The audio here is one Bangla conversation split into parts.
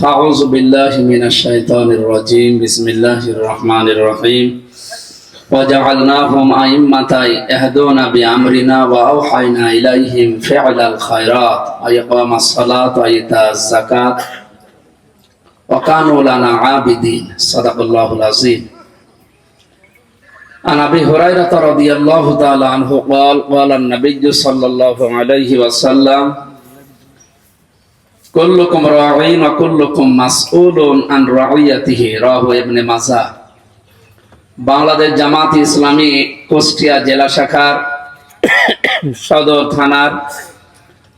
أعوذ بالله من الشيطان الرجيم بسم الله الرحمن الرحيم وجعلناهم أئمة يهدون بأمرنا وأوحينا إليهم فعل الخيرات وإقام الصلاة وإيتاء الزكاة وكانوا لنا عابدين صدق الله العظيم. عن أبي هريرة رضي الله تعالى عنه قال قال النبي صلى الله عليه وسلم كلكم راعين وكلكم مسؤول عن رعيته رواه ابن মাজাহ। বাংলাদেশ জামাত ইসলামী কুষ্টিয়া জেলা শাখার সদর থানার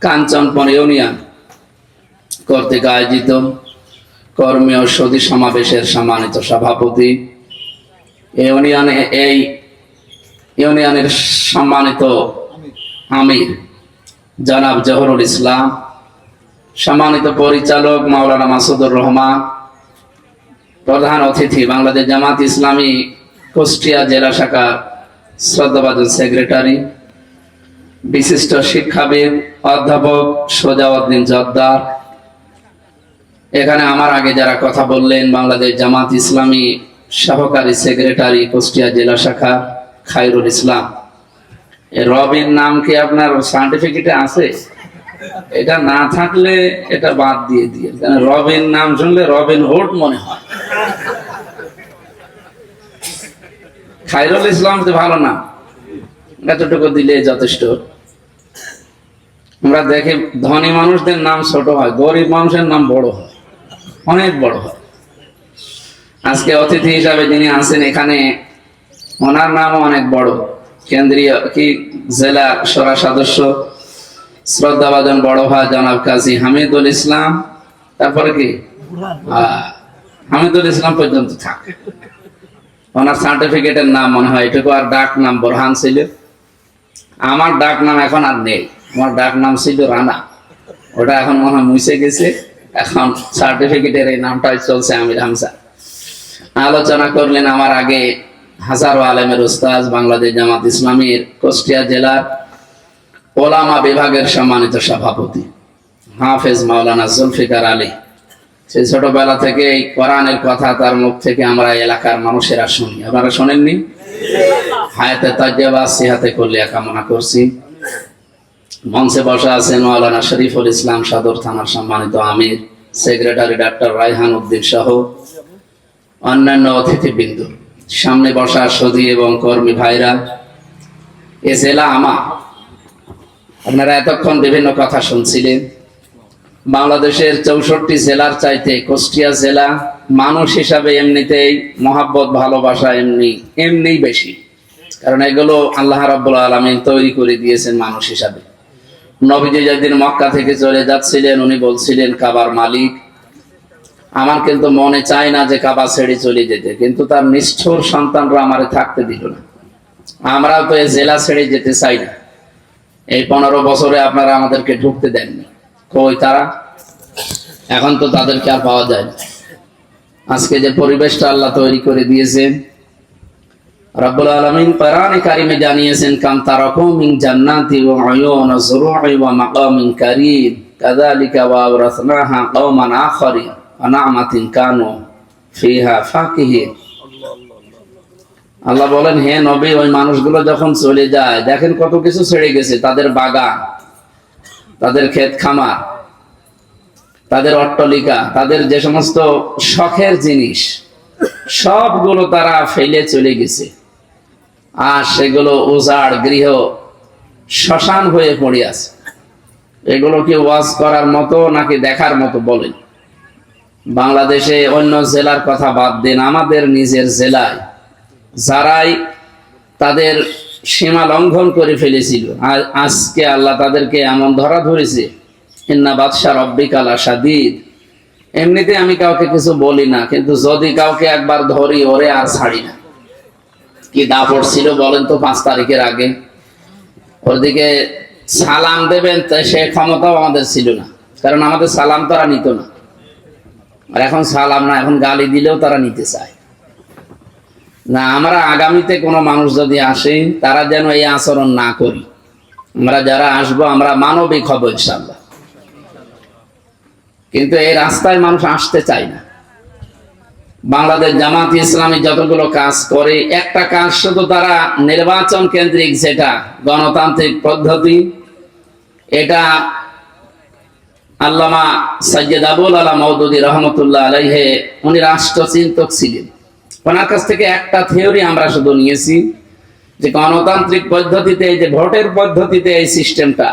কাঞ্চনপুর ইউনিয়ন কর্তৃক আয়োজিত কর্মী ও সদী সমাবেশের সম্মানিত সভাপতি, এই ইউনিয়নের সম্মানিত আমির জনাব জহুরুল ইসলাম, সম্মানিত পরিচালক মাওলানা মাসুদুর রহমান, প্রধান অতিথি বাংলাদেশ জামাত ইসলামী কুষ্টিয়া জেলা শাখার শ্রদ্ধাভাজন সেক্রেটারি, বিশিষ্ট শিক্ষাবিদ অধ্যাপক সোজাউদ্দিন জোদ্দার, এখানে আমার আগে যারা কথা বললেন বাংলাদেশ জামাত ইসলামী সহকারী সেক্রেটারি কুষ্টিয়া জেলা শাখা খায়রুল ইসলাম। রবিন নাম কি আপনার সার্টিফিকেটে আছে? এটা না থাকলে এটা বাদ দিয়ে কারণ রবিন নাম শুনলে রবিন হুড মনে হয়। খায়রুল ইসলাম তো ভালো না, এতটুকু দিলে যথেষ্ট। আমরা দেখি ধনী মানুষদের নাম ছোট হয়, গরিব মানুষের নাম বড় হয়, অনেক বড় হয়। আজকে অতিথি হিসাবে যিনি আছেন এখানে, ওনার নামও অনেক বড়, কেন্দ্রীয় জেলা সরা সদস্য শ্রদ্ধাভাজন বড় ভাই জনাব কাজী হামিদুল ইসলাম। তারপরে কি হামিদুল ইসলাম পর্যন্ত থাকে। ওনার সার্টিফিকেটের নাম মনে হয় এটুকু, আর ডাক নাম বোরহান ছিল। আমার ডাক নাম এখন আর নেই, আমার ডাক নাম ছিল রানা, ওটা এখন মনে হয় মুছে গেছে। এখন সার্টিফিকেটের এই নামটাই চলছে আমির হামজা। আলোচনা করলেন আমার আগে হাজারো আলেমের উস্তাদ, বাংলাদেশ জামাত ইসলামীর কুষ্টিয়া জেলার ওলামা বিভাগের সম্মানিত সভাপতি হাফেজ মাওলানা জুলফিকার আলী। সেই ছোটবেলা থেকে এই কোরআনের কথা তার মুখ থেকে আমরা এলাকার মানুষেরা শুনি। আপনারা শোনেননি? হায়াতে তাজ্জাবা সিহাতে কুল্লিয়া কামনা করছি। মঞ্চে বসা আছেন মাওলানা শরীফুল ইসলাম সদর থানার সম্মানিত আমির, সেক্রেটারি ডাক্তার রায়হান উদ্দিন সহ অন্যান্য অতিথিবৃন্দ, সামনে বসা সদী এবং কর্মী ভাইরা। এ জেলা আমার, আপনারা এতক্ষণ বিভিন্ন কথা শুনছিলেন। বাংলাদেশের 64 জেলার চাইতে কুষ্টিয়া জেলা মানুষ হিসাবে এমনিতেই মহাব্বত ভালোবাসা এমনি বেশি, কারণ এগুলো আল্লাহ রাব্বুল আলামিন তৈরি করে দিয়েছেন মানুষ হিসাবে। নবীজি যেদিন মক্কা থেকে চলে যাচ্ছিলেন, উনি বলছিলেন কাবার মালিক, আমার কিন্তু মনে চায় না যে কাবা ছেড়ে চলে যেতে, কিন্তু তার নিষ্ঠুর সন্তানরা আমারে থাকতে দিল না। আমরাও তো এই জেলা ছেড়ে যেতে চাই না। এই 15 বছরে আপনারা আমাদেরকে ঢুকতে দেননি, কই তারা? এখন তো তাদেরকে আর পাওয়া যায় না। আজকে যে পরিবেশটা আল্লাহ তৈরি করে দিয়েছেন, রব্বুল আলামিন কোরআনে কারিমে জানিয়েছেন, কাম তারাকুম মিন জান্নাতি ওয়া উয়ুন ওয়া যুরু'i ওয়া মাকামিন কারীম কাযালিকা ওয়া আওরাসনাহা কওমান আখারিন ওয়া নি'মাতিন কানু ফিহা ফাকিহিন। আল্লাহ বলেন, হে নবী, ওই মানুষগুলো যখন চলে যায়, দেখেন কত কিছু ছেড়ে গেছে, তাদের বাগান, তাদের ক্ষেত খামার, তাদের অট্টালিকা, তাদের যে সমস্ত শখের জিনিস, সবগুলো তারা ফেলে চলে গেছে। আর সেগুলো উজাড় গৃহ শ্মশান হয়ে পড়ে আছে। এগুলো কি ওয়াজ করার মতো নাকি দেখার মতো বলেন? বাংলাদেশে অন্য জেলার কথা বাদ দেন, আমাদের নিজের জেলায় যারাই তাদের সীমা লঙ্ঘন করে ফেলেছিল, আজকে আল্লাহ তাদেরকে এমন ধরা ধরেছে, ইন্না বাদশা রব্বিকা লাশাদীদ। এমনিতে আমি কাউকে কিছু বলি না, কিন্তু যদি কাউকে একবার ধরি, ওরে আর ছাড়ি না। কি দাপট ছিল বলেন তো 5 তারিখের আগে? ওর দিকে সালাম দেবেন সে ক্ষমতাও আমাদের ছিল না, কারণ আমাদের সালাম তারা নিত না। আর এখন সালাম না, এখন গালি দিলেও তারা নিতে চায় না। আমরা আগামীতে কোনো মানুষ যদি আসে, তারা যেন এই আচরণ না করি। আমরা যারা আসবো আমরা মানবিক হব ইনশাআল্লাহ। কিন্তু এই রাস্তায় মানুষ আসতে চায় না। বাংলাদেশ জামাত ইসলামী যতগুলো কাজ করে, একটা কাজ শুধু তারা নির্বাচন কেন্দ্রিক, যেটা গণতান্ত্রিক পদ্ধতি, এটা আল্লামা সৈয়দ আবুল আলা মওদুদী রহমতুল্লাহ আলাইহি উনি রাষ্ট্রচিন্তক ছিলেন। ওনার কাছ থেকে একটা থিওরি আমরা শুধু নিয়েছি, যে গণতান্ত্রিক পদ্ধতিতে, এই যে ভোটের পদ্ধতিতে এই সিস্টেমটা,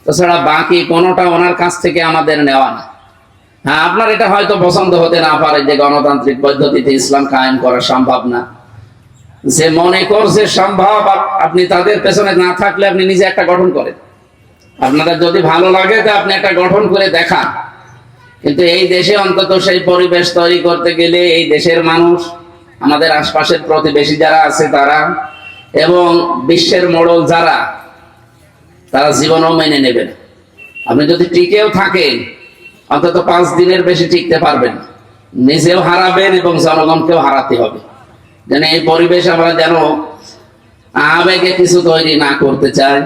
তাছাড়া বাকি কোনোটা ওনার কাছ থেকে আমাদের নেওয়া না। হ্যাঁ, আপনার এটা হয়তো পছন্দ হতে না পারে যে গণতান্ত্রিক পদ্ধতিতে ইসলাম কায়েম করা সম্ভব না। যে মনে করছে সম্ভব, আপনি তাদের পেছনে না থাকলে আপনি নিজে একটা গঠন করেন। আপনাদের যদি ভালো লাগে তো আপনি একটা গঠন করে দেখান। কিন্তু এই দেশে অন্তত সেই পরিবেশ তৈরি করতে গেলে এই দেশের মানুষ, আমাদের আশপাশের প্রতিবেশী যারা আছে তারা, এবং বিশ্বের মোড়ল যারা, তারা জীবনও মেনে নেবেন। আপনি যদি টিকেও থাকেন, অন্তত 5 দিনের বেশি টিকতে পারবেন, নিজেও হারাবেন এবং জনগণকেও হারাতে হবে। যেন এই পরিবেশ আমরা যেন আবেগে কিছু তৈরি না করতে চাই।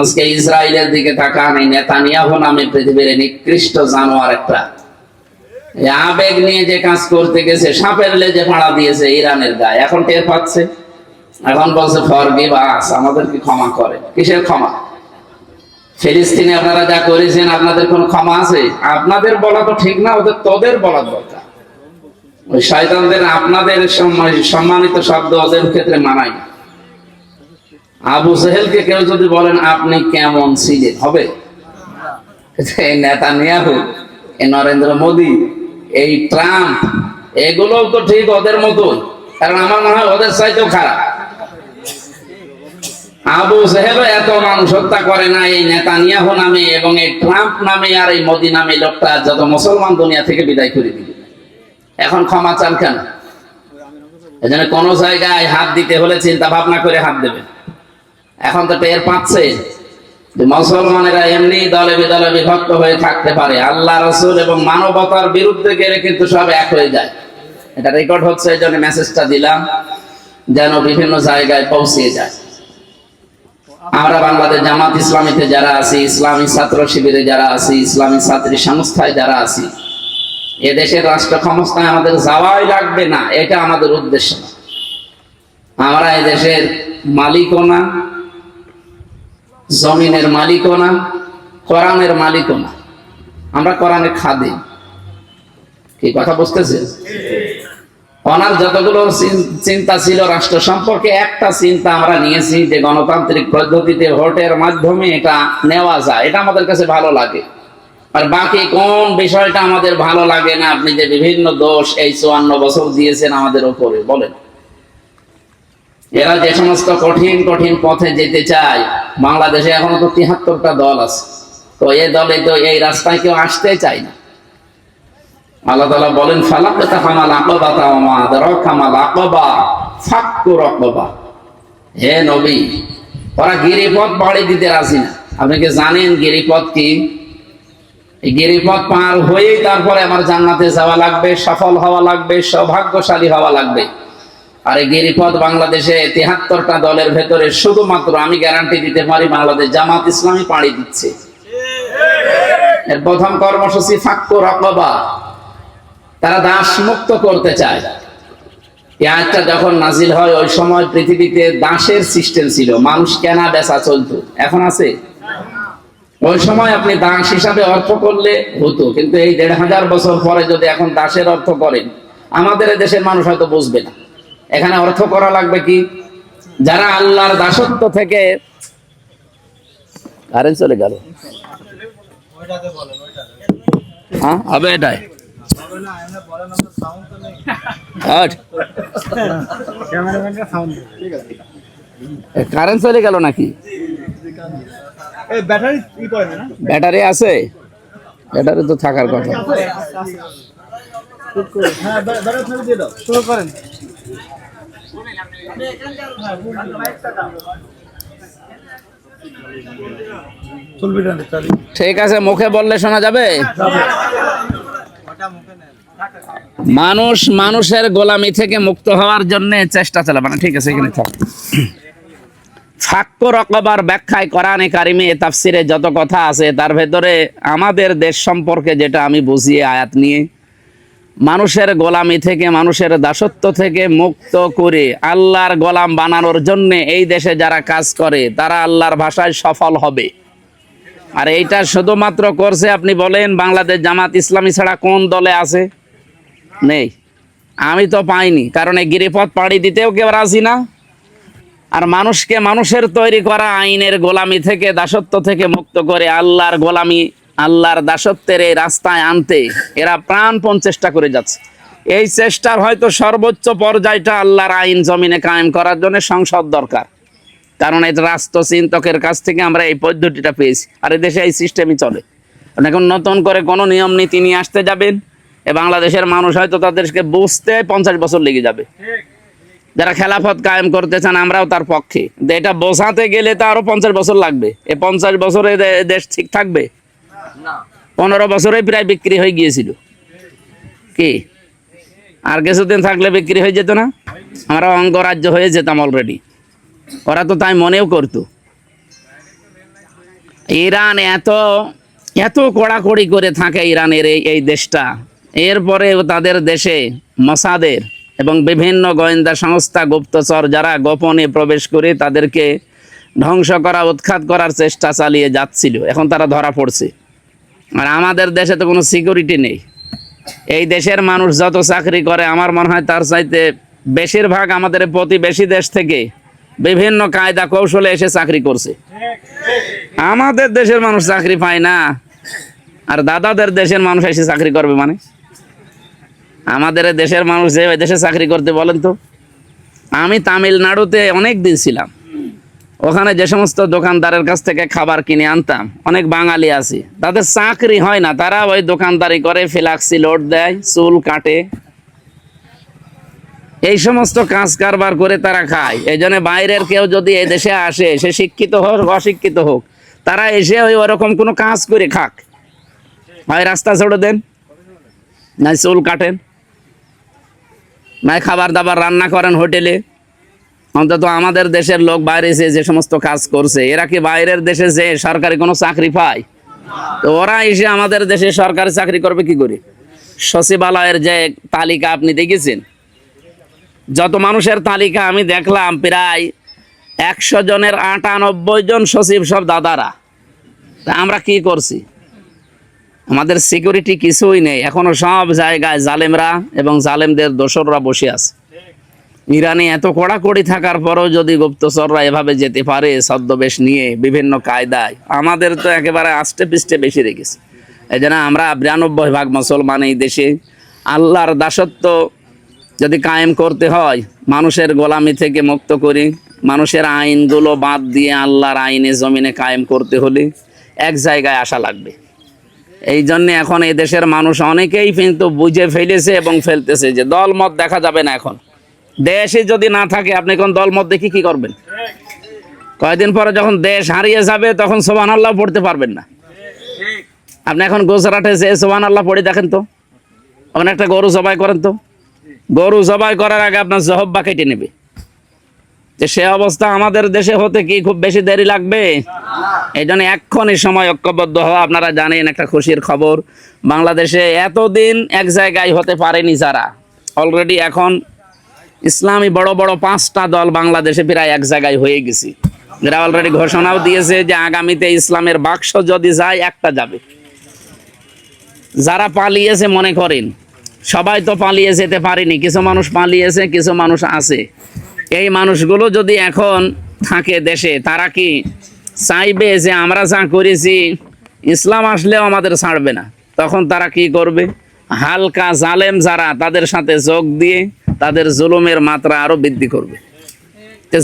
আজকে ইসরায়েলের দিকে তাকান, এই নেতানিয়াহু নামে পৃথিবীর নিকৃষ্ট জানোয়ার একটা, আবেগ নিয়ে যে কাজ করতে গেছে, সাপের লেজে ফাঁড়া দিয়েছে ইরানের গায়ে, এখন টের পাচ্ছে, এখন বলছে ফরগিভ আস, আমাদেরকে ক্ষমা করে। কিসের ক্ষমা? ফিলিস্তিনে আপনারা যা করেছেন, আপনাদের কোন ক্ষমা আছে? আপনাদের বলা তো ঠিক না, ওদের তোদের বলা দরকার। ওই শয়তানদের আপনাদের সম্মানিত শব্দ ওদের ক্ষেত্রে মানায় না। আবু জেহেলকে কেউ যদি বলেন আপনি কেমন ছিলেন, হবে? এই নেতানিয়াহু, এই নরেন্দ্র মোদী, এই ট্রাম্প, এগুলোও তো ঠিক ওদের মতোই, কারণ আমার মনে হয় ওদের চাইতেও খারাপ। আবু জেহেলও এত মানুষ হত্যা করে না এই নেতানিয়াহু নামে এবং এই ট্রাম্প নামে আর এই মোদী নামে লোকটা যত মুসলমান দুনিয়া থেকে বিদায় করে দিল। এখন ক্ষমা চান কেন? এজন্য কোন জায়গায় হাত দিতে হলে চিন্তা ভাবনা করে হাত দেবে। এখন তো টের পাচ্ছে যে মুসলমানেরা এমনি দলে বিদলে বিভক্ত হয়ে থাকতে পারে, আল্লাহ রাসূল এবং মানবতার বিরুদ্ধে গেলে কিন্তু সব এক হয়ে যায়। এটা রেকর্ড হচ্ছে, এই জন্য মেসেজটা দিলাম যেন বিভিন্ন জায়গায় পৌঁছে যায়। আমরা বাংলাদেশ জামাত ইসলামীতে যারা আছি, ইসলামী ছাত্র শিবিরে যারা আছি, ইসলামী ছাত্রী সংস্থায় যারা আছি, এদেশের রাষ্ট্র ক্ষমতায় আমাদের যাওয়াই লাগবে না, এটা আমাদের উদ্দেশ্য না। আমরা এই দেশের মালিকও না, জমিনের মালিকও না, কোরআনের মালিকও না, আমরা কোরআনের খাদিম। কি কথা বুঝতেছেন? ওনার যতগুলো চিন্তা ছিল রাষ্ট্র সম্পর্কে, একটা চিন্তা আমরা নিয়েছি যে গণতান্ত্রিক পদ্ধতিতে ভোটের মাধ্যমে এটা নেওয়া যায়, এটা আমাদের কাছে ভালো লাগে। আর বাকি কোন বিষয়টা আমাদের ভালো লাগে না, আপনি যে বিভিন্ন দোষ এই 54 বছর দিয়েছেন আমাদের উপরে বলেন। এরা যে সমস্ত কঠিন কঠিন পথে যেতে চায়, বাংলাদেশে এখনো তো 73টা দল আছে, তো এই দলে তো এই রাস্তায় কেউ আসতে চায় না। আল্লাহ তাআলা বলেন ফালাকাতাহামাল আকাবাতা ওয়া মা আদরাকা মাল আকাবা ফাক্কু রাকাবা। হে নবী, ওরা গিরিপথ পাড়ি দিতে রাজি না। আপনি কি জানেন গিরিপথ কি? এই গিরিপথ পার হয়েই তারপরে আমার জান্নাতে যাওয়া লাগবে, সফল হওয়া লাগবে, সৌভাগ্যশালী হওয়া লাগবে। আর এই গিরিপথ বাংলাদেশে 73টা দলের ভেতরে শুধুমাত্র আমি গ্যারান্টি দিতে পারি বাংলাদেশ জামাত ইসলামী পাড়ি দিচ্ছে। এর প্রথম কর্মসূচি ফাক্কু রাকাবা, তারা দাস মুক্ত করতে চায়। এই আয়াতটা যখন নাজিল হয় ওই সময় পৃথিবীতে দাসের সিস্টেম ছিল, মানুষ কেনা বেচা চলতো, এখন আছে? ওই সময় আপনি দাস হিসাবে অর্থ করলে হতো, কিন্তু এই 1500 বছর পরে যদি এখন দাসের অর্থ করেন, আমাদের দেশের মানুষ হয়তো বুঝবে না। এখানে অর্থ করা লাগবে কি? যারা আল্লাহর দাসত্ব থেকে কারেন্ট চলে গেল, হ্যাঁ হবে এটাই কারেন্ট চলে গেল নাকি? ব্যাটারি আছে? ব্যাটারি তো থাকার কথা। ঠিক আছে, মুখে বললে শোনা যাবে? মানুষ মানুষের গোলামি থেকে মুক্ত হওয়ার জন্য চেষ্টা চালাবে না। ঠিক আছে, এখানে থাক। ফাক্ক রকবার ব্যাখ্যায় কোরআনে কারিমে তাফসিরে যত কথা আছে তার ভেতরে আমাদের দেশ সম্পর্কে যেটা আমি বুঝিয়ে আয়াত নিয়ে মানুষের গোলামি থেকে মানুষের দাসত্ব থেকে মুক্ত করে আল্লাহর গোলাম বানানোর জন্য এই দেশে যারা কাজ করে তারা আল্লাহর ভাষায় সফল হবে। আর এইটা শুধুমাত্র করছে আপনি বলেন বাংলাদেশ জামাত ইসলামী ছাড়া কোন দলে আছে? নেই, আমি তো পাইনি, কারণ এই গিরিপথ পাড়ি দিতেও কেউ রাজি না। আর মানুষকে মানুষের তৈরি করা আইনের গোলামি থেকে দাসত্ব থেকে মুক্ত করে আল্লাহর গোলামি আল্লাহর দাসত্বের এই রাস্তায় আনতে এরা প্রাণপণ চেষ্টা করে যাচ্ছে। এই চেষ্টার হয়তো সর্বোচ্চ পর্যায়টা আল্লাহর আইন জমিনে কায়েম করার জন্য সংসদ দরকার, কারণ এই রাষ্ট্রচিন্তকের কাছ থেকে আমরা এই পদ্ধতিটা পেয়েছি। আর এই দেশে এই সিস্টেমই চলে। এখন নতুন করে কোনো নিয়ম নীতি নিয়ে আসতে যাবেন, এ বাংলাদেশের মানুষ হয়তো তাদেরকে বুঝতে 50 বছর লেগে যাবে। যারা খেলাফত কায়েম করতে চান আমরাও তার পক্ষে, এটা বোঝাতে গেলে তো আরো 50 বছর লাগবে। এই 50 বছরে দেশ ঠিক থাকবে? 15 বছরে প্রায় বিক্রি হয়ে গিয়েছিল। কি আর কিছুদিন থাকলে বিক্রি হয়ে যেত না? আমরা অঙ্গরাজ্য হয়ে যেতাম অলরেডি। ওরা তো তাই মনেও করতো। ইরান এত এত কড়াকড়ি করে থাকে ইরানের এই দেশটা, এরপরে তাদের দেশে মোসাদের এবং বিভিন্ন গোয়েন্দা সংস্থা গুপ্তচর যারা গোপনে প্রবেশ করে তাদেরকে ধ্বংস করা উৎখাত করার চেষ্টা চালিয়ে যাচ্ছিল, এখন তারা ধরা পড়ছে। আর আমাদের দেশে তো কোনো সিকিউরিটি নেই। এই দেশের মানুষ যত চাকরি করে আমার মনে হয় তার চাইতে বেশিরভাগ আমাদের প্রতিবেশী দেশ থেকে বিভিন্ন কায়দা কৌশলে এসে চাকরি করছে। আমাদের দেশের মানুষ চাকরি পায় না, আর দাদাদের দেশের মানুষ এসে চাকরি করবে মানে? আমাদের দেশের মানুষ যে ওই দেশে চাকরি করতে বলেন তো। আমি তামিলনাড়ুতে অনেক দিন ছিলাম, ওখানে যে সমস্ত দোকানদারের কাছ থেকে খাবার কিনে আনতাম, অনেক বাঙালি আছে, তাদের চাকরি হয় না, তারা ওই দোকানদারি করে, ফ্লাক্সি লোড দেয়, চুল কাটে, এই সমস্ত কাজ কারবার করে তারা খায়। এই জন্য বাইরের কেউ যদি এই দেশে আসে, সে শিক্ষিত হোক অশিক্ষিত হোক, তারা এসে ওই ওরকম কোনো কাজ করে খাক, হয় রাস্তা ছেড়ে দেন, নাই চুল কাটেন, নাই খাবার দাবার রান্না করেন হোটেলে। অন্তত আমাদের দেশের লোক বাইরে যে সমস্ত কাজ করছে, এরা কি বাইরের দেশে যে সরকারি কোনো চাকরি পায়? তো ওরা এসে আমাদের দেশে সরকারি চাকরি করবে কি করে? সচিবালয়ের যে তালিকা আপনি দেখেছেন, যত মানুষের তালিকা আমি দেখলাম, প্রায় 100 জনের 98 জন সচিব সব দাদারা। তা আমরা কি করছি? আমাদের সিকিউরিটি কিছুই নেই, এখনো সব জায়গায় জালেমরা এবং জালেমদের দোসররা বসে আছে। ইরানে এত কড়াকড়ি থাকার পরেও যদি গুপ্তচররা এভাবে যেতে পারে ছদ্মবেশ নিয়ে বিভিন্ন কায়দায়, আমাদের তো একেবারে আষ্টে পৃষ্ঠে বেশি রেখেছে। এই জন্য আমরা 92% মুসলমান এই দেশে। আল্লাহর দাসত্ব যদি কায়েম করতে হয়, মানুষের গোলামি থেকে মুক্ত করে মানুষের আইনগুলো বাদ দিয়ে আল্লাহর আইনে জমিনে কায়েম করতে হলে এক জায়গায় আসা লাগবে। এই জন্যে এখন এই দেশের মানুষ অনেকেই কিন্তু বুঝে ফেলেছে এবং ফেলতেছে যে দলমত দেখা যাবে না। এখন দেশে যদি না থাকে আপনি কোন দলমত দেখি কি করবেন? কয়েকদিন পরে যখন দেশ হারিয়ে যাবে তখন সুবহানাল্লাহ পড়তে পারবেন না। আপনি এখন গুজরাটে যে সুবহানাল্লাহ পড়ে দেখেন তো, ওখানে একটা গরু জবাই করেন তো, গরু জবাই করার আগে আপনার জহব্বা কেটে নেবে। যে সে অবস্থা আমাদের দেশে হতে কি খুব বেশি দেরি লাগবে? এই জন্য এক্ষণই সময় ঐক্যবদ্ধ হওয়া। আপনারা জানেন একটা খুশির খবর, বাংলাদেশে এতদিন এক জায়গায় হতে পারেনি যারা, অলরেডি এখন ইসলামী বড় বড় 5টা দল বাংলাদেশে প্রায় এক জায়গায় হয়ে গেছে। এরা অলরেডি ঘোষণাও দিয়েছে যে আগামীতে ইসলামের বাক্স যদি যায় একটা যাবে। যারা পালিয়েছে, মনে করেন সবাই তো পালিয়ে যেতে পারেনি, কিছু মানুষ পালিয়েছে, কিছু মানুষ আছে। এই মানুষগুলো যদি এখন থাকে দেশে, তারা কি চাইবে যে আমরা যা করেছি ইসলাম আসলেও আমাদের ছাড়বে না? তখন তারা কি করবে? হালকা জালেম যারা, তাদের সাথে যোগ দিয়ে তাদের জুলুমের মাত্রা আরো বৃদ্ধি করবে।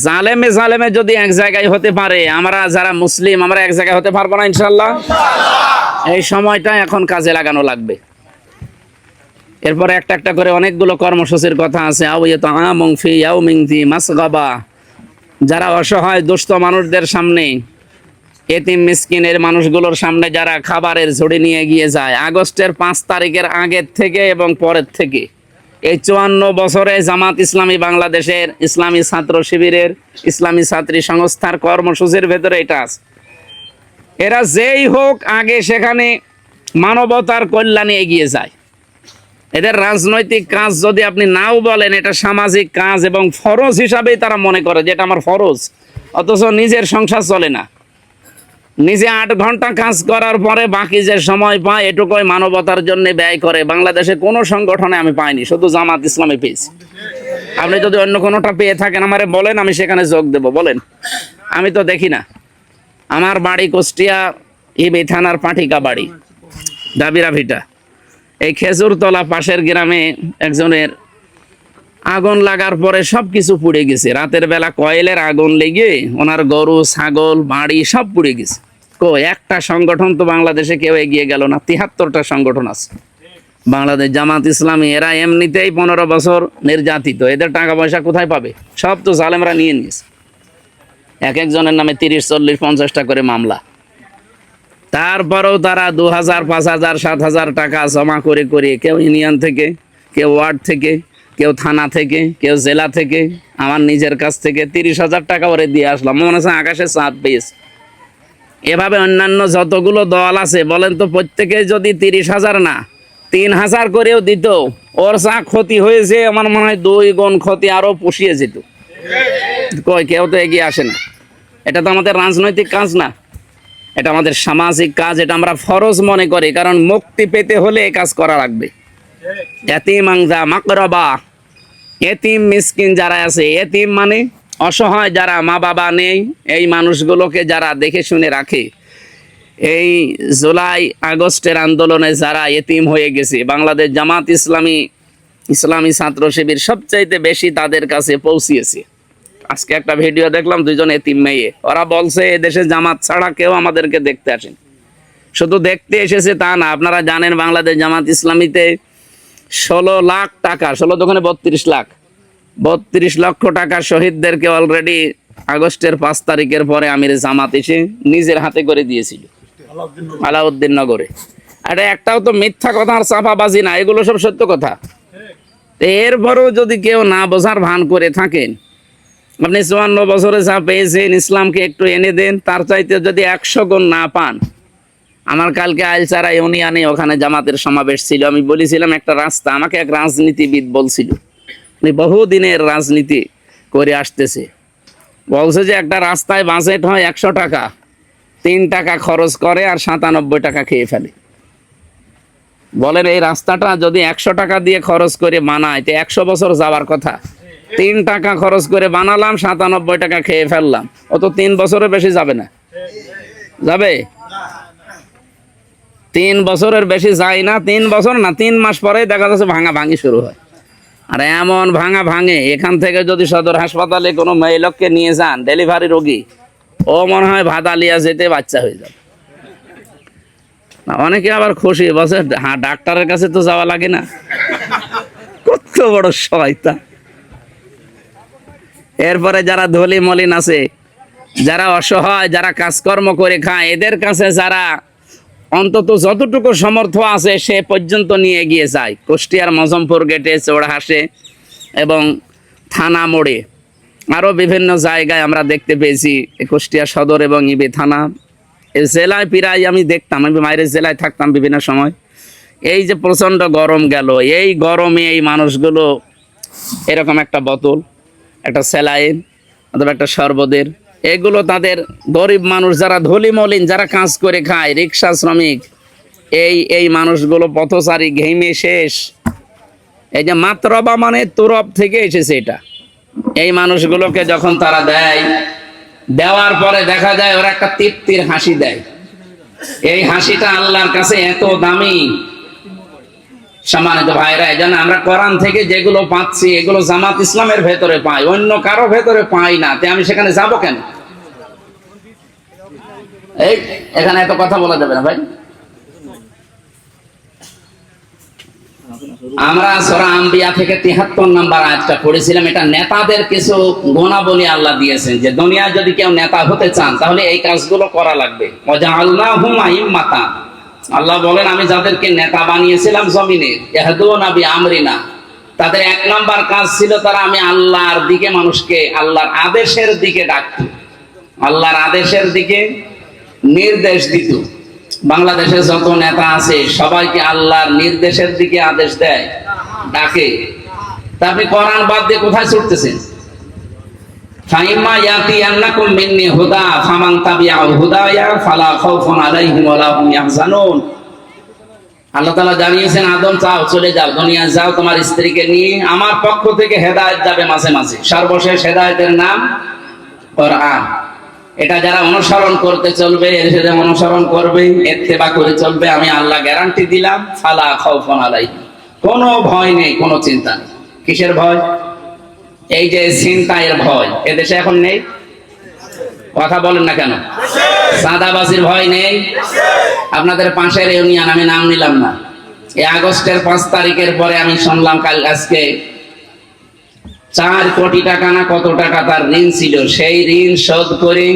জালেমে জালেমে যদি এক জায়গায় হতে পারে, আমরা যারা মুসলিম আমরা এক জায়গায় হতে পারবো না ইনশাল্লাহ? এই সময়টা এখন কাজে লাগানো লাগবে। এরপরে একটা একটা করে অনেকগুলো কর্মসূচির কথা আছে। যারা অসহায় দুস্থ মানুষদের সামনে, এতিম মিসকিনের মানুষগুলোর সামনে যারা খাবারের ঝুড়ি নিয়ে গিয়ে যায়, আগস্টের 5 তারিখের আগের থেকে এবং পরের থেকে এই 54 বছরে জামাত ইসলামী বাংলাদেশের ইসলামী ছাত্র শিবিরের ইসলামী ছাত্রী সংস্থার কর্মসূচির ভেতরে এটা আছে। এরা যেই হোক আগে সেখানে মানবতার কল্যাণে এগিয়ে যায়। এদের রাজনৈতিক কাজ যদি আপনি নাও বলেন, এটা সামাজিক কাজ এবং ফরজ হিসাবেই তারা মনে করে যে এটা আমার ফরজ, অথচ নিজের সংসার চলে না। নিজে 8 ঘন্টা কাজ করার পরে বাকি যে সময় পায় এটুকুই মানবতার জন্য ব্যয় করে। বাংলাদেশে কোনো সংগঠনে আমি পাইনি, শুধু জামাত ইসলামে পেয়েছি। আপনি যদি অন্য কোনোটা পেয়ে থাকেন আমারে বলেন, আমি সেখানে যোগ দেব। বলেন, আমি তো দেখি না। আমার বাড়ি কুষ্টিয়া ইবি থানার পাঠিকা বাড়ি, দাবিরা ভিটা। এই খেজুরতলা পাশের গ্রামে একজনের আগুন লাগার পরে সব কিছু পুড়ে গেছে। রাতের বেলা কয়েলের আগুন লেগে ওনার গরু ছাগল বাড়ি সব পুড়ে গেছে। একটা সংগঠন তো বাংলাদেশে কেউ এগিয়ে গেল না। 73টা সংগঠন আছে বাংলাদেশ। জামাত ইসলামী এরা এমনিতেই 15 বছর নির্যাতিত, এদের টাকা পয়সা কোথায় পাবে? সব তো জালেমরা নিয়ে নিয়েছে। এক একজনের নামে 30, 40, 50টা করে মামলা। তারপরেও তারা 2000, 5000, 7000 টাকা জমা করে করে, কেউ ইউনিয়ন থেকে, কেউ ওয়ার্ড থেকে, কেউ থানা থেকে, কেউ জেলা থেকে, আমার নিজের কাছ থেকে 30,000 টাকা ওরে দিয়ে আসলাম। মনে হচ্ছে আকাশে চাঁদ পেয়েছে। এভাবে অন্যান্য যতগুলো দল আছে বলেন তো, প্রত্যেকে যদি 30,000 না 3,000 করেও দিত, ওর যা ক্ষতি হয়েছে আমার মনে হয় 2 গুণ ক্ষতি আরো পুষিয়ে যেত। কেউ তো এগিয়ে আসে না। এটা তো আমাদের রাজনৈতিক কাজ না, এটা আমাদের সামাজিক কাজ। এটা আমরা ফরজ মনে করি, কারণ মুক্তি পেতে হলে এই কাজ করা লাগবে। এতিম আংজা মাকরাবা, এতিম মিসকিন যারা আছে, এতিম মানে অসহায় যারা মা বাবা নেই, এই মানুষগুলোকে যারা দেখে শুনে রাখে। এই জুলাই আগস্টের আন্দোলনে যারা এতিম হয়ে গেছে, বাংলাদেশ জামাত ইসলামী ইসলামী ছাত্র শিবির সবচাইতে বেশি তাদের কাছে পৌঁছিয়েছে। আজকে একটা ভিডিও দেখলাম, 2জন এতিম মেয়ে। ওরা বলছে এদেশে জামাত ছাড়া কেউ আমাদেরকে দেখতে আসেন। শুধু দেখতে এসেছে তা না, আপনারা জানেন বাংলাদেশ জামাত ইসলামীতে 16 লাখ টাকা, 16 দোকানে 32 লাখ, 32 লক্ষ টাকা শহীদদেরকে অলরেডি আগস্টের 5 তারিখের পরে আমির জামাত এসে নিজের হাতে করে দিয়েছিল আলাউদ্দিন নগরে। আরে একটাও তো মিথ্যা কথা আর চাপাবাজি না, এগুলো সব সত্য কথা। এরপরেও যদি কেউ না বোঝার ভান করে থাকেন, আপনি 54 বছরে যা পেয়েছেন, ইসলামকে একটু এনে দেন, তার চাইতে যদি 100 গুণ না পান। আমার কালকে আইলচারা ইউনিয়নে ওখানে জামাতের সমাবেশ ছিল। আমি বলেছিলাম একটা রাস্তা, আমাকে এক রাজনীতিবিদ বলছিল, উনি বহুদিনের রাজনীতি করে আসতেছে, বলছে যে একটা রাস্তায় বাজেট হয় 100 টাকা, 3 টাকা খরচ করে আর 97 টাকা খেয়ে ফেলে। বলেন এই রাস্তাটা যদি 100 টাকা দিয়ে খরচ করে বানায়, তো 100 বছর যাওয়ার কথা। 3 টাকা খরচ করে বানালাম, 97 টাকা খেয়ে ফেললাম, ও তো 3 বছরের বেশি যাবে না। যাবে? 3 বছরের বেশি যায় না। 3 বছর না, 3 মাস পরে দেখা যাচ্ছে ভাঙা ভাঙি শুরু হয়। আর এমন ভাঙা ভাঙে, এখান থেকে যদি সদর হাসপাতালে কোনো মেয়ে লোককে নিয়ে যান, ডেলিভারি রোগী, ও মনে হয় ভাদালিয়া যেতে বাচ্চা হয়ে যাবে। অনেকে আবার খুশি, বলছে হ্যাঁ ডাক্তারের কাছে তো যাওয়া লাগে না। কত বড় শয়তান। এরপরে যারা ধলি মলিন আছে, যারা অসহায়, যারা কাজকর্ম করে খায়, এদের কাছে যারা অন্তত যতটুকু সমর্থ আছে সে পর্যন্ত নিয়ে গিয়ে যায়। কুষ্টিয়ার মজমপুর গেটে, চৌড়াহাসে এবং থানা মোড়ে, আরও বিভিন্ন জায়গায় আমরা দেখতে পেয়েছি। কুষ্টিয়া সদর এবং ইবি থানা, এই জেলায় প্রায় আমি দেখতাম, আমি বাইরের জেলায় থাকতাম বিভিন্ন সময়। এই যে প্রচণ্ড গরম গেল, এই গরমে এই মানুষগুলো এরকম একটা বোতল, একটা স্যালাইন অথবা একটা শরবতের, এগুলো তাদের গরিব মানুষ যারা ধলি মলিন, যারা কাজ করে খায়, রিক্সা শ্রমিক, এই মানুষগুলো পথচারী, ঘেমে শেষ। এই যে মাতরবা মানে তুরব থেকে এসেছে এটা। এই মানুষগুলোকে যখন তারা দেয়, দেওয়ার পরে দেখা যায় ওরা একটা তৃপ্তির হাসি দেয়। এই হাসিটা আল্লাহর কাছে এত দামি। সম্মানিত ভাইরা, এই জন্য আমরা কোরআন থেকে যেগুলো পাচ্ছি এগুলো জামাত ইসলামের ভেতরে পাই, অন্য কারো ভেতরে পাই না। তে আমি সেখানে যাব কেন? এই এখানে এত কথা বলা যাবে না ভাই। আমরা সূরা আম্বিয়া থেকে 73 নম্বর আয়াতটা পড়েছিলাম। এটা নেতাদের কিছু গুণাবলী আল্লাহ দিয়েছেন, যে দুনিয়ায় যদি কেউ নেতা হতে চান তাহলে এই কাজগুলো করা লাগবে। ওয়াজআলনাহুম আইম্মাতান, আল্লাহ বলেন আমি যাদেরকে নেতা বানিয়েছিলাম জমিনে, ইয়াহদুনা বিআমরিনা, তাদের এক নাম্বার কাজ ছিল তারা আমি আল্লাহর দিকে মানুষকে আল্লাহর আদেশের দিকে ডাকত, আল্লাহর আদেশের দিকে নির্দেশ দিত। বাংলাদেশে যত নেতা আছে সবাইকে আল্লাহর নির্দেশের দিকে আদেশ দেয়, ডাকে। তা আপনি কোরআন বাদ দিয়ে কোথায় ছুটতেছেন? ফাইম্মা ইয়াতিয়ান্নাকুম মিন্নি হুদা ফামান তাবিআ হুদায়া ফালা খাউফুন আলাইহিম ওয়ালা হুম ইয়াহজানুন। আল্লাহ তাআলা জানিয়েছেন, আদম চাও চলে যাও, দুনিয়া যাও, তোমার স্ত্রীকে নিয়ে আমার পক্ষ থেকে হেদায়েত যাবে মাঝে মাঝে। সর্বশেষ হেদায়েতের নাম কোরআন। এটা যারা অনুসরণ করতে চলবে, এর অনুসরণ করবে, ইত্তেবা করে চলবে, আমি আল্লাহ গ্যারান্টি দিলাম, ফালা খাউফুন আলাইহিম, কোনো ভয় নেই, কোনো চিন্তা নেই। কিসের ভয়? এই যে ছিনতাইয়ের ভয় এদেশে এখন নেই। কথা বলেন না কেন? চাঁদাবাজির ভয় নেই। আপনাদের পাশের ইউনিয়ন, আমি নাম নিলাম না, এই আগস্টের 5 তারিখের পরে আমি শুনলাম আজকে 4 কোটি টাকা না কত টাকা তার ঋণ ছিল, সেই ঋণ শোধ করে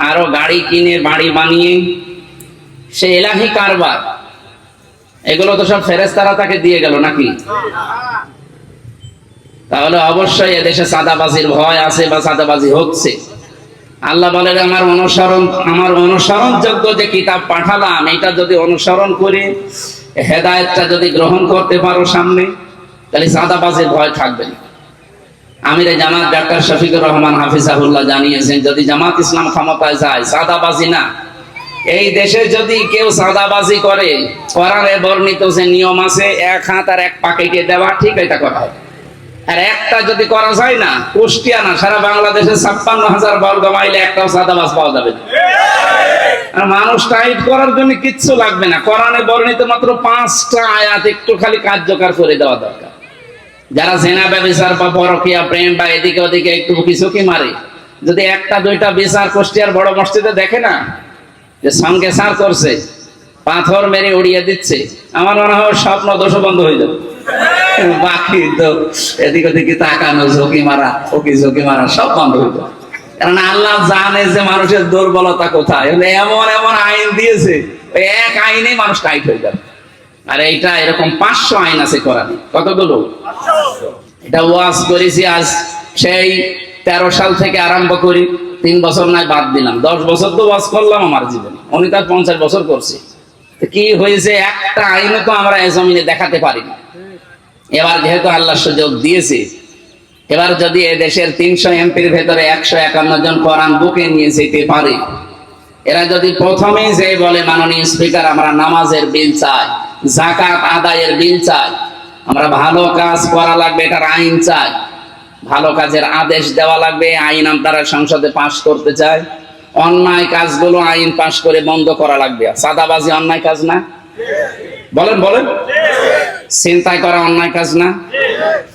আরো গাড়ি কিনে বাড়ি বানিয়ে সে এলাহি কারবার। এগুলো তো সব ফেরেশতারা তাকে দিয়ে গেল নাকি? তাহলে অবশ্যই এদেশে চাঁদাবাজির ভয় আছে বা চাঁদাবাজি হচ্ছে। আল্লাহ বলেন, আমার অনুসরণযোগ্য যে কিতাব পাঠালাম এটা যদি অনুসরণ করে হেদায়েতটা যদি গ্রহণ করতে পারো সামনে, তাহলে চাঁদাবাজির ভয় থাকবে না। আমিরে জামাত ডাক্তার শফিকুর রহমান হাফিজাহুল্লাহ জানিয়েছেন, যদি জামাত ইসলাম ক্ষমতায় যায়, চাঁদাবাজি না, এই দেশে যদি কেউ চাঁদাবাজি করে, কোরআনে বর্ণিত যে নিয়ম আছে 1 হাত আর 1 পা কেটে দেওয়া, ঠিক এটা করা হয়। আর একটা যদি করা যায় না, কুষ্টিয়া না, সারা বাংলাদেশে 56,000 বর্গ মাইলে একটাও চাঁদাবাজ পাওয়া যাবে না। আর মানুষ টাইট করার জন্য কিচ্ছু লাগবে না, কোরআনে বর্ণিত মাত্র 5টা আয়াত একটু খালি কার্যকর করে দেওয়া দরকার। যারা জেনা ব্যভিচার বা পরকীয়া প্রেম বা এদিকে ওদিকে একটু কিছু মারে, যদি 1টা 2টা বিচার কুষ্টিয়ার বড় মসজিদে দেখে না যে সঙ্গে সার করছে, পাথর মেরে উড়িয়ে দিচ্ছে, আমার মনে হয় স্বপ্ন দোষ বন্ধ হয়ে যাবে। বাকি তো এদিক ওদিকে তাকানো, ঝুঁকি মারা, ঝুঁকি মারা সব বন্ধ হয়ে যাবে। কারণ আল্লাহ জানে যে মানুষের দুর্বলতা কোথায়। এমন এমন আইন দিয়েছে, ওই এক আইনে মানুষ টাইট হয়ে যাবে। আর এইটা এরকম 500 আইন আছে কোরআনে। কতগুলো? এটা ওয়াজ করেছি আজ সেই 13 সাল থেকে আরম্ভ করি, 3 বছর নয় বাদ দিলাম, 10 বছর তো ওয়াজ করলাম আমার জীবনে। উনি তার 50 বছর করছে। কি হয়েছে? একটা আইনও তো আমরা এই জমিনে দেখাতে পারি না। এবার যেহেতু আল্লাহ সুযোগ দিয়েছে, এবার যদি এ দেশের 300 এমপির ভেতরে 151 জন কোরআন বুকে নিয়ে যেতে পারে, এরা যদি প্রথমেই যে বলে, মাননীয় স্পিকার আমরা নামাজের বিল চাই, যাকাত আদায়ের বিল চাই, আমরা ভালো কাজ করা লাগবে এটার আইন চাই, ভালো কাজের আদেশ দেওয়া লাগবে, আইন আপনারা সংসদে পাশ করতে চাই, অন্যায় কাজগুলো আইন পাশ করে বন্ধ করা লাগবে। চাঁদাবাজি অন্যায় কাজ না? বলেন বলেন। ছিনতাই করা অন্যায় কাজ না?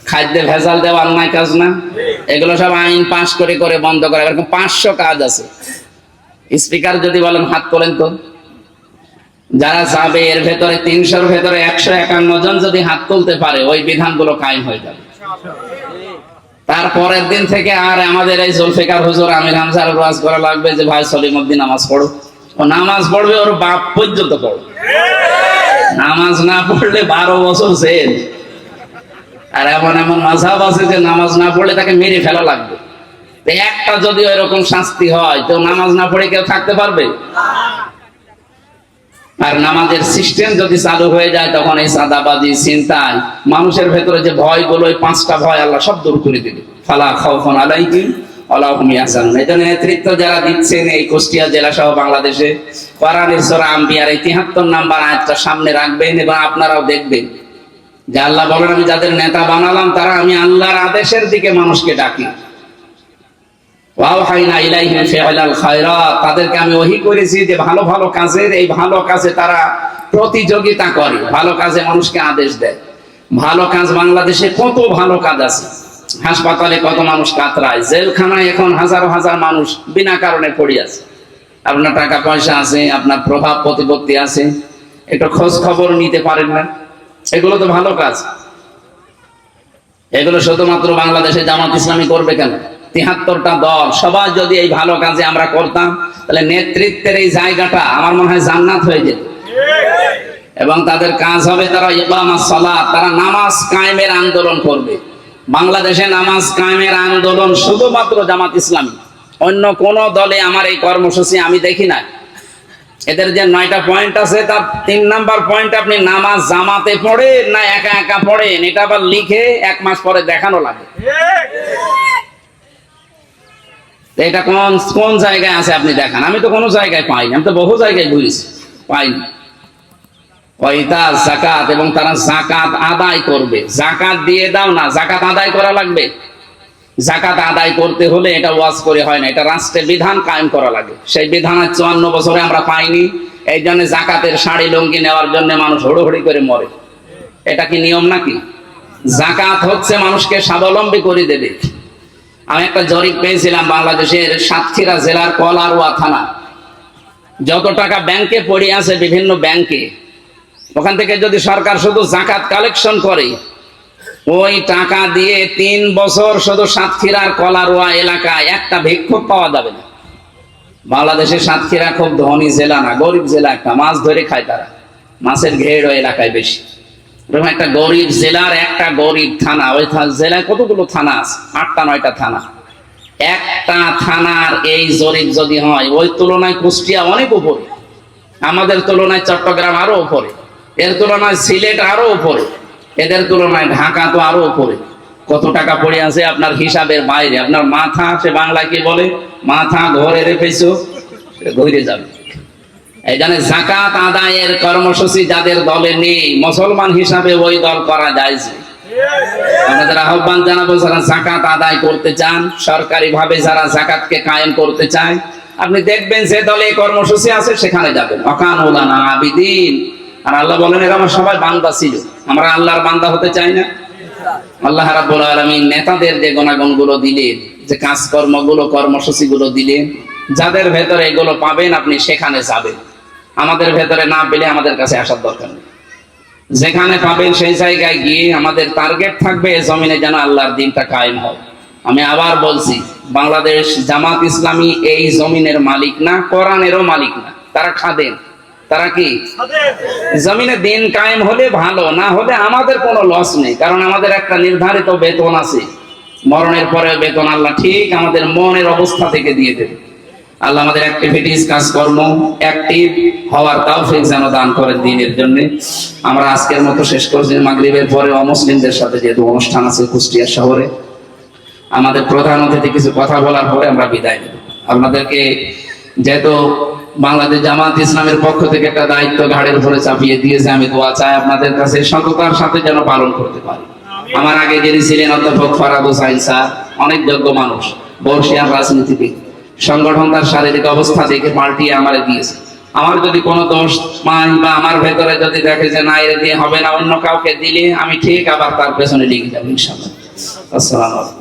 খাদ্যে ভেজাল দেওয়া অন্যায় কাজ না? এগুলো সব আইন পাশ করে করে বন্ধ করা। এরকম 500 কাজ আছে। স্পিকার যদি বলেন হাত তোলেন তো, যারা যাবে এর ভেতরে 300-র ভেতরে 151 জন যদি হাত তুলতে পারে, ওই বিধানগুলো কায়েম হয়ে যাবে। তারপরের দিন থেকে আর আমাদের এই জুলফিকার হুজুর আমির হামজার ওয়াজ করা লাগবে যে ভাই সলিমউদ্দিন নামাজ পড়ো। ও নামাজ পড়বে, ওর বাপ পর্যন্ত পড়বে। নামাজ না পড়লে 12 বছর জেল। আর এমন এমন মাযহাব আছে যে নামাজ না পড়লে তাকে মেরে ফেলা লাগবে। একটা যদি এরকম শাস্তি হয়, তো নামাজ না পড়ে কেউ থাকতে পারবে? আর নামাজের সিস্টেম যদি চালু হয়ে যায়, তখন এই চাঁদাবাজি, ছিনতাই, মানুষের ভেতরে যে ভয়গুলো, ওই 5টা ভয় আল্লাহ সব দূর করে দিবে। ফালা খাউফুন আলাইহিম ওয়ালা হুম ইয়াহজানুন। এই জন্য নেতৃত্ব যারা দিচ্ছেন এই কুষ্টিয়া জেলা সহ বাংলাদেশে, কোরআনের সূরা আম্বিয়ার 73 নাম্বার আয়াতটা সামনে রাখবেন এবং আপনারাও দেখবেন যে আল্লাহ বলেন, আমি যাদের নেতা বানালাম তারা আমি আল্লাহর আদেশের দিকে মানুষকে ডাকি। ওয়াওহাইনা ইলাইহিম ফিআলাল খায়রাত, তাদেরকে আমি ওহী করেছি যে ভালো ভালো কাজের, এই ভালো কাজে তারা প্রতিযোগিতা করে, ভালো কাজে মানুষকে আদেশ দেয়। ভালো কাজ বাংলাদেশে কত ভালো কাজ আছে। হাসপাতালে কত মানুষ কাতরায়, জেলখানায় এখন হাজার হাজার মানুষ বিনা কারণে পড়ে আছে। আপনার টাকা পয়সা আছে, আপনার প্রভাব প্রতিপত্তি আছে, একটু খোঁজ খবর নিতে পারেন না, এগুলো তো ভালো কাজ। এগুলো শুধুমাত্র বাংলাদেশে জামাত ইসলামী করবে কেন? 73টা দল সবাই যদি এই ভালো কাজে আমরা করতাম, তাহলে নেতৃত্বের এই জায়গাটা আমার মনে হয় জান্নাত হয়ে যেত। এবং তাদের কাজ হবে তারা ইকামাস সালাত, তারা নামাজ কায়েমের আন্দোলন করবে। বাংলাদেশে নামাজ কায়েমের আন্দোলন শুধুমাত্র জামাত ইসলামী, অন্য কোন দলে আমার এই কর্মসূচি আমি দেখি না। এদের যে 9টা পয়েন্ট আছে তার 3 নাম্বার পয়েন্ট আপনি নামাজ জামাতে পড়েন না একা একা পড়েন, এটা আবার লিখে 1 মাস পরে দেখানো লাগে। এটা কোন জায়গায় আছে আপনি দেখান, আমি তো কোনো জায়গায় পাইনি, আমি তো বহু জায়গায় ঘুরেছি, পাইনি। ওইটা যাকাত, এবং তারা যাকাত আদায় করবে। যাকাত দিয়ে দাও না, যাকাত আদায় করা লাগবে। যাকাত আদায় করতে হলে এটা ওয়াজ করে হয় না, এটা রাষ্ট্রের বিধান কায়েম করা লাগে। সেই বিধান 54 বছরে আমরা পাইনি, এই জন্য যাকাতের শাড়ি লুঙ্গি নেওয়ার জন্য মানুষ হুড়োহুড়ি করে মরে। এটা কি নিয়ম নাকি? যাকাত হচ্ছে মানুষকে স্বাবলম্বী করে দেবে। আমি একটা জরিপ পেয়েছিলাম বাংলাদেশের সাতক্ষীরা জেলার কলারোয়া থানা, যত টাকা ব্যাংকে পড়ে আছে বিভিন্ন ব্যাংকে, ওখান থেকে যদি সরকার শুধু যাকাত কালেকশন করে, ওই টাকা দিয়ে 3 বছর শুধু সাতক্ষীরার কলারোয়া এলাকায় একটা ভিক্ষুক পাওয়া যাবে না। বাংলাদেশের সাতক্ষীরা খুব ধনী জেলা না, গরিব জেলা একটা, মাছ ধরে খায় তারা, মাছের ঘের ওই এলাকায় বেশি। এরকম একটা গরিব জেলার একটা গরিব থানা, ওই জেলায় কতগুলো থানা আছে? 8টা 9টা থানা। একটা থানার এই জরিপ যদি হয়, ওই তুলনায় কুষ্টিয়া অনেক উপরে, আমাদের তুলনায় চট্টগ্রাম আরো উপরে, এর তুলনায় সিলেট আরো উপরে, এদের তুলনায় ঢাকা তো আরো উপরে। কত টাকা পড়ে আছে আপনার হিসাবের বাইরে। আপনার মাথা, সে বাংলায় কি বলে, মাথা ঘরে রেখেছো ঘুরে যাবে। এই জন্য যাকাত আদায়ের কর্মসূচি যাদের দলে নেই, মুসলমান হিসাবে ওই দল করা যায় যে। আপনাদের আহ্বান জানাবো, যারা যাকাত আদায় করতে চান, সরকারি ভাবে যারা যাকাতকে কায়েম করতে চায়, আপনি দেখবেন যে দলে কর্মসূচি আছে সেখানে যাবেন। ওয়াকানু লানা আবিদিন। আর আল্লাহ বলেন এরা আমার সবাই বান্দা ছিল, আমরা আল্লাহর বান্দা হতে চাই না? আল্লাহ রাব্বুল আলামিন নেতাদের যে গুণাগুণগুলো দিলেন, যে কাজকর্মগুলো কর্মসূচিগুলো দিলেন, যাদের ভেতরে এগুলো পাবেন আপনি সেখানে যাবেন। আমাদের ভেতরে না পেলে আমাদের কাছে আসার দরকার নেই। যেখানে পাবেন সেই জায়গায় গিয়ে আমাদের টার্গেট থাকবে জমিনে যেন আল্লাহর দ্বীনটা কায়েম হয়। আমি আবার বলছি, বাংলাদেশ জামাত ইসলামী এই জমিনের মালিক না, কোরআনেরও মালিক না, তারা খাদেম। তারা কি? জমিনে দিন কায়েম হলে ভালো, না হলে আমাদের কোনো লস নেই, কারণ আমাদের একটা নির্ধারিত বেতন আছে। মরণের পরে বেতন আল্লাহ ঠিক আমাদের মনের অবস্থা থেকে দিয়ে দেবে। আল্লাহ আমাদের অ্যাক্টিভিটিস, কাজকর্ম অ্যাক্টিভ হওয়ার তৌফিক যেন দান করেন দ্বীনের জন্য। আমরা আজকের মতো শেষ করছি। মাগরিবের পরে অমুসলিমদের সাথে যেহেতু অনুষ্ঠান আছে কুষ্টিয়া শহরে, আমাদের প্রধান অতিথি কিছু কথা বলার পরে আমরা বিদায় নেব। আপনাদেরকে যেহেতু বাংলাদেশ জামাত ইসলামের পক্ষ থেকে একটা দায়িত্ব ঘাড়ের উপরে চাপিয়ে দিয়েছে, আমি দোয়া চাই আপনাদের কাছে সততার সাথে যেন পালন করতে পারি। আমার আগে যিনি ছিলেন অধ্যাপক ফরহাদ হোসাইন স্যার, অনেক যোগ্য মানুষ, বর্ষিয়ান রাজনীতিবিদ, সংগঠন তার শারীরিক অবস্থা দেখে পাল্টিয়ে আমারে দিয়েছে। আমার যদি কোনো দোষ পাই বা আমার ভেতরে যদি দেখে যে না এর দিয়ে হবে না, অন্য কাউকে দিলে আমি ঠিক আবার তার পেছনে লেগে যাবো ইনশাআল্লাহ। আসসালামু আলাইকুম।